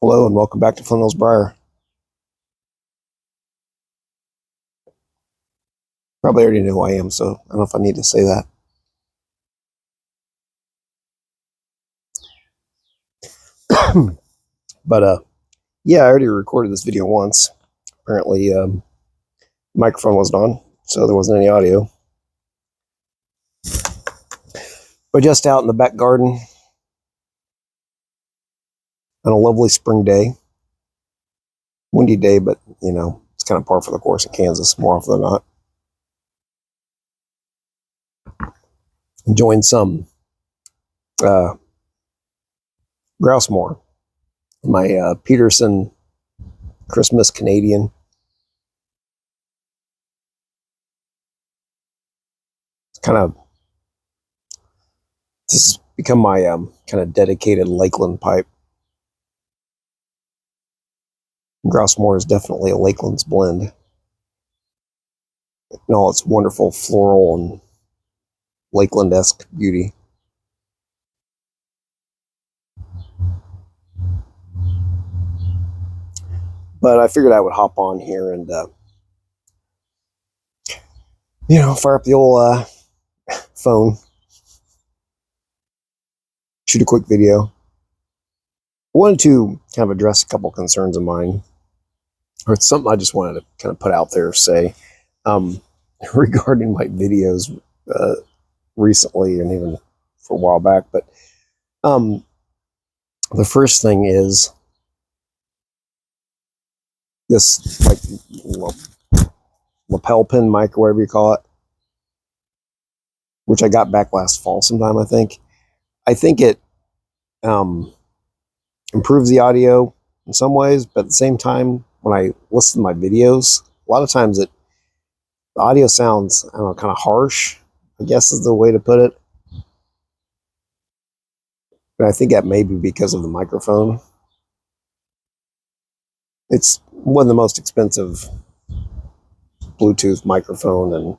Hello and welcome back to Flannels Briar. Probably already know who I am, so I don't know if I need to say that. But yeah, I already recorded this video once. Apparently, the microphone wasn't on, so there wasn't any audio. But just out in the back garden on a lovely spring day. Windy day, but you know, it's kind of par for the course in Kansas more often than not. Enjoying some grouse moor. My Peterson Christmas Canadian. This has become my kind of dedicated Lakeland pipe. Grouse moor is definitely a Lakeland's blend. In all its wonderful floral and Lakeland-esque beauty. But I figured I would hop on here and, fire up the old phone, shoot a quick video. I wanted to kind of address a couple concerns of mine, or it's something I just wanted to kind of put out there, say, regarding my videos recently and even for a while back. But the first thing is this lapel pin mic, or whatever you call it, which I got back last fall sometime, I think. I think it improves the audio in some ways, but at the same time, when I listen to my videos, a lot of times the audio sounds, I don't know, kind of harsh, I guess is the way to put it. But I think that may be because of the microphone. It's one of the most expensive Bluetooth microphone, and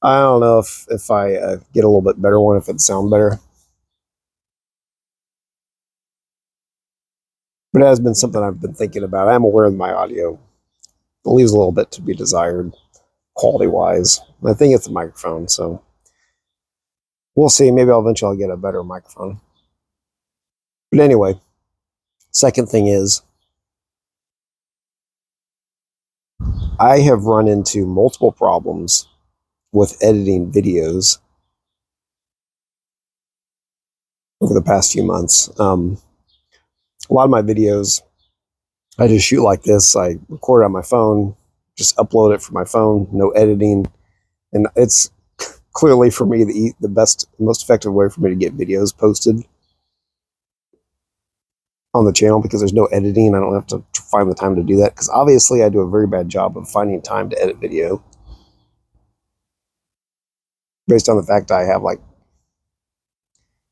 I don't know if I get a little bit better one, if it'd sound better. But it has been something I've been thinking about. I'm aware that my audio leaves a little bit to be desired, quality-wise. I think it's the microphone, so we'll see. Maybe I'll eventually get a better microphone. But anyway, second thing is, I have run into multiple problems with editing videos over the past few months. A lot of my videos, I just shoot like this. I record it on my phone, just upload it from my phone, no editing. And it's clearly, for me, the best, most effective way for me to get videos posted on the channel, because there's no editing. I don't have to find the time to do that, because obviously I do a very bad job of finding time to edit video, based on the fact I have like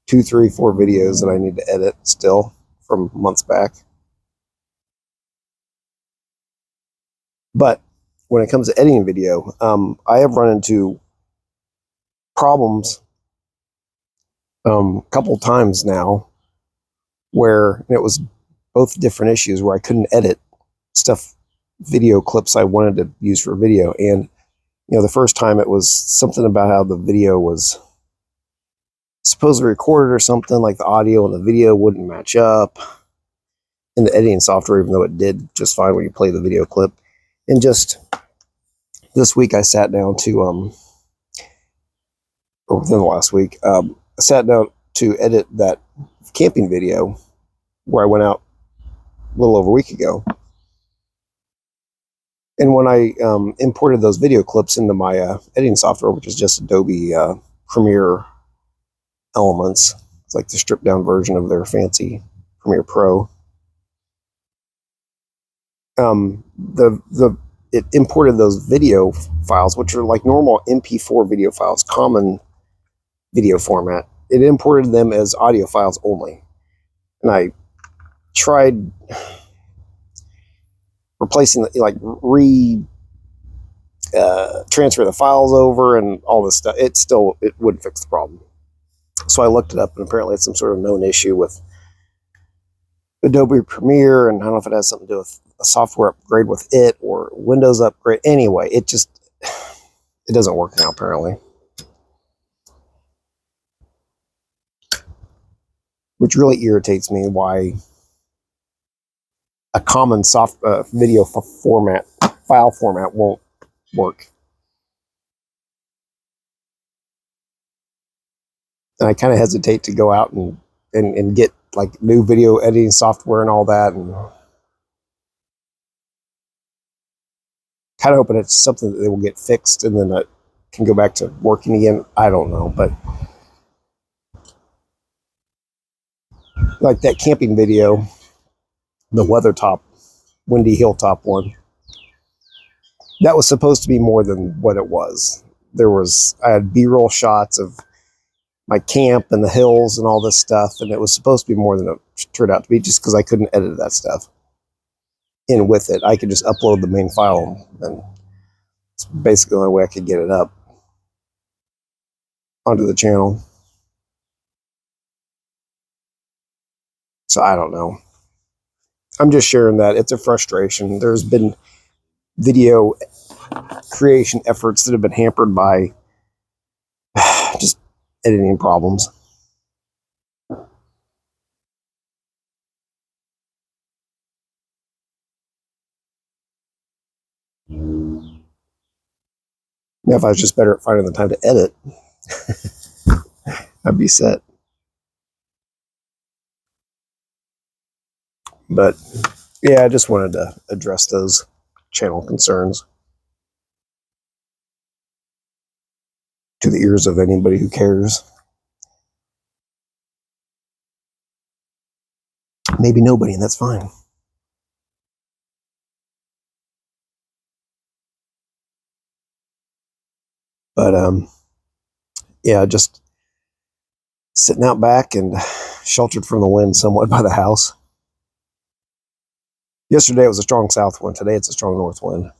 2, 3, 4 videos that I need to edit still from months back. But when it comes to editing video, I have run into problems a couple times now, where it was both different issues, where I couldn't edit video clips I wanted to use for video. And the first time it was something about how the video was supposedly recorded or something, like the audio and the video wouldn't match up in the editing software, even though it did just fine when you play the video clip. And just this week I sat down to, or within the last week, I sat down to edit that camping video where I went out a little over a week ago. And when I imported those video clips into my editing software, which is just Adobe Premiere Elements, it's like the stripped down version of their fancy Premiere Pro. It imported those video files, which are like normal MP4 video files, common video format. It imported them as audio files only. And I tried replacing transfer the files over and all this stuff. It wouldn't fix the problem. So I looked it up, and apparently it's some sort of known issue with Adobe Premiere, and I don't know if it has something to do with a software upgrade with it or Windows upgrade. Anyway, it doesn't work now, apparently. Which really irritates me, why a common video file format won't work. And I kind of hesitate to go out and get like new video editing software and all that, and kind of hoping it's something that they will get fixed and then it can go back to working again. I don't know, but like that camping video, the Weathertop, Windy Hilltop one, that was supposed to be more than what it was. I had B-roll shots of my camp and the hills and all this stuff, and it was supposed to be more than it turned out to be, just because I couldn't edit that stuff in with it. I could just upload the main file, and it's basically the only way I could get it up onto the channel. So I don't know. I'm just sharing that. It's a frustration. There's been video creation efforts that have been hampered by just editing problems. Now, if I was just better at finding the time to edit, I'd be set. But yeah, I just wanted to address those channel concerns to the ears of anybody who cares. Maybe nobody, and that's fine. But yeah, just sitting out back and sheltered from the wind somewhat by the house. Yesterday it was a strong south wind. Today it's a strong north wind.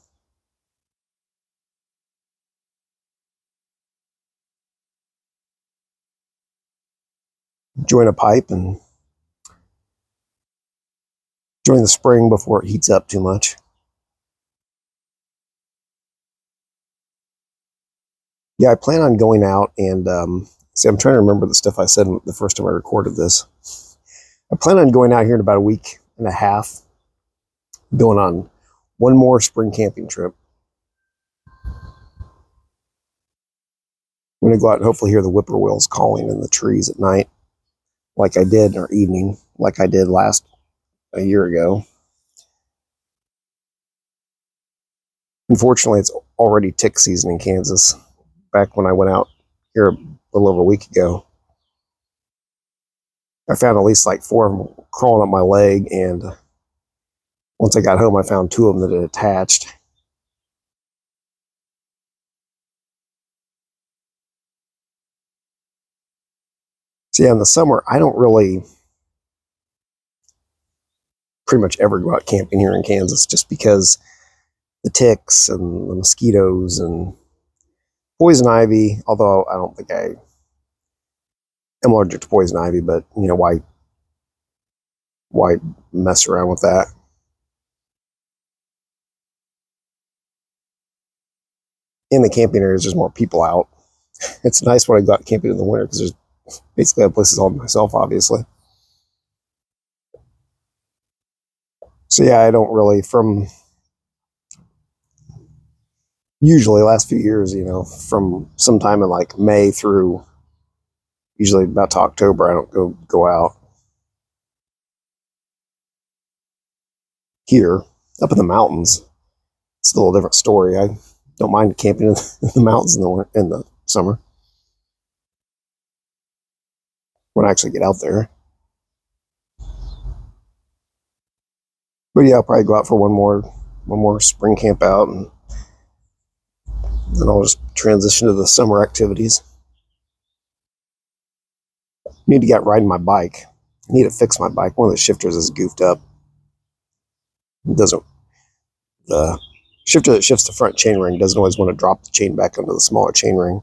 Join a pipe and join the spring before it heats up too much. Yeah, I plan on going out and see, I'm trying to remember the stuff I said the first time I recorded this. I plan on going out here in about a week and a half, going on one more spring camping trip. I'm going to go out and hopefully hear the whippoorwills calling in the trees at night, like I did, or evening, like I did a year ago. Unfortunately, it's already tick season in Kansas. Back when I went out here a little over a week ago, I found at least like 4 of them crawling up my leg, and once I got home, I found 2 of them that had attached. So yeah, in the summer, I don't really pretty much ever go out camping here in Kansas, just because the ticks and the mosquitoes and poison ivy, although I don't think I am allergic to poison ivy, but you know, why mess around with that? In the camping areas, there's more people out. It's nice when I go out camping in the winter, because there's basically places all to myself, obviously. So yeah, I don't really, from usually last few years, you know, from sometime in like May through usually about to October, I don't go out. Here, up in the mountains, it's a little different story. I don't mind camping in the mountains in the summer, when I actually get out there. But yeah, I'll probably go out for one more spring camp out, and then I'll just transition to the summer activities. I need to get riding my bike. I need to fix my bike. One of the shifters is goofed up. The shifter that shifts the front chainring doesn't always want to drop the chain back onto the smaller chainring.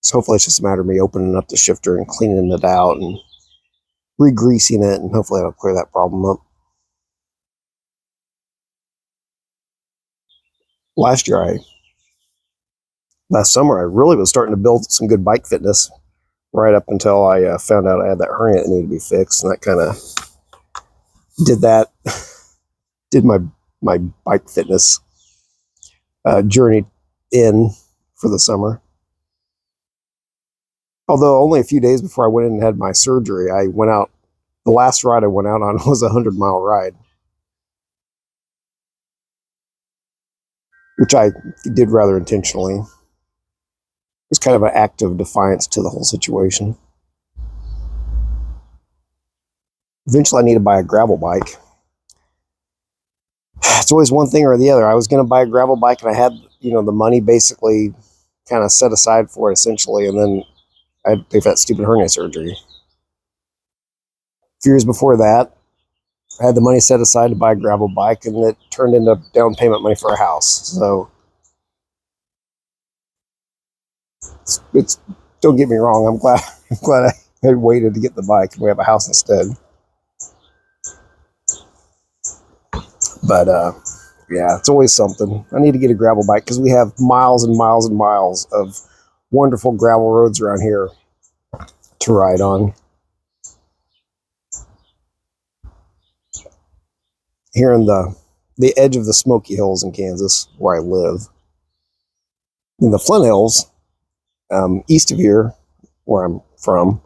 So hopefully it's just a matter of me opening up the shifter and cleaning it out and re-greasing it, and hopefully that'll clear that problem up. Last summer, I really was starting to build some good bike fitness right up until I found out I had that hernia that needed to be fixed, and that kind of did my bike fitness journey in for the summer. Although only a few days before I went in and had my surgery, I went out. The last ride I went out on was a 100-mile ride, which I did rather intentionally. It was kind of an act of defiance to the whole situation. Eventually, I need to buy a gravel bike. It's always one thing or the other. I was going to buy a gravel bike, and I had, the money basically kind of set aside for it, essentially, and then I had to pay for that stupid hernia surgery. A few years before that, I had the money set aside to buy a gravel bike, and it turned into down payment money for a house. So it's don't get me wrong, I'm glad I waited to get the bike and we have a house instead. But yeah, it's always something. I need to get a gravel bike because we have miles and miles and miles of wonderful gravel roads around here to ride on. Here in the edge of the Smoky Hills in Kansas, where I live, in the Flint Hills, east of here, where I'm from,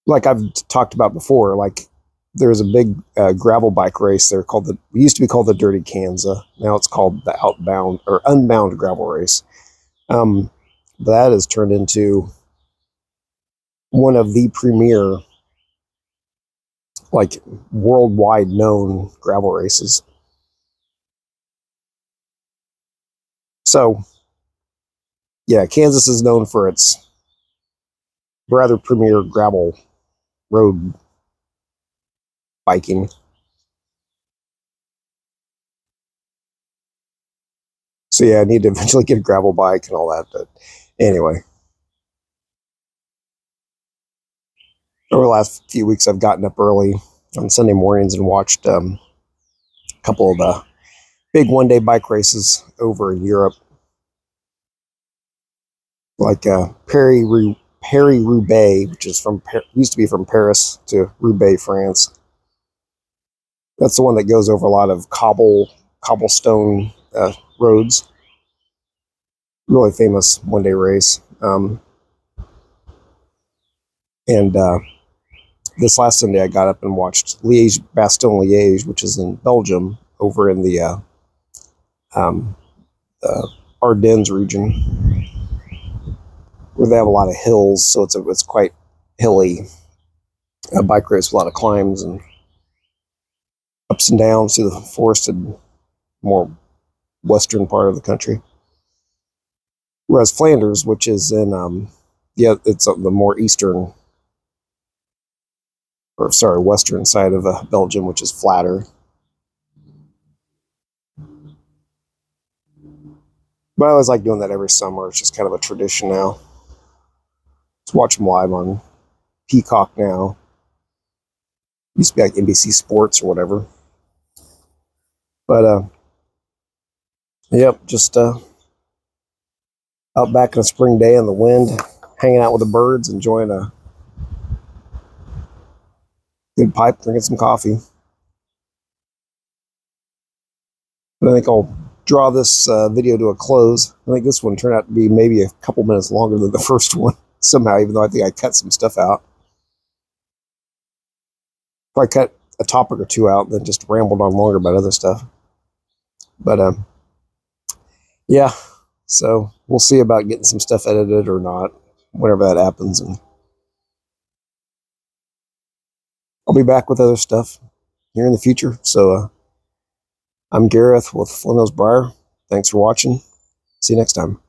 like I've talked about before, like there's a big gravel bike race there it used to be called the Dirty Kanza. Now it's called the Unbound Gravel Race. That has turned into one of the premier, like worldwide known gravel races. So, yeah, Kansas is known for its rather premier gravel road biking. So yeah, I need to eventually get a gravel bike and all that. But anyway, over the last few weeks, I've gotten up early on Sunday mornings and watched a couple of the big one-day bike races over in Europe, like Paris-Roubaix, which is used to be from Paris to Roubaix, France. That's the one that goes over a lot of cobblestone roads. Really famous one-day race. And this last Sunday, I got up and watched Bastogne-Liège, which is in Belgium, over in the Ardennes region, where they have a lot of hills, so it's quite hilly. A bike race with a lot of climbs and ups and downs through the forested, more western part of the country. Whereas Flanders, which is in it's the more western side of Belgium, which is flatter. But I always like doing that every summer. It's just kind of a tradition now. Just watch them live on Peacock now. Used to be like NBC Sports or whatever. But yep, just out back on a spring day in the wind, hanging out with the birds, enjoying a good pipe, drinking some coffee. But I think I'll draw this video to a close. I think this one turned out to be maybe a couple minutes longer than the first one somehow, even though I think I cut some stuff out. Probably cut a topic or two out, and then just rambled on longer about other stuff. But yeah, so we'll see about getting some stuff edited or not, whenever that happens. And I'll be back with other stuff here in the future. So I'm Gareth with Flint Hills Briar. Thanks for watching. See you next time.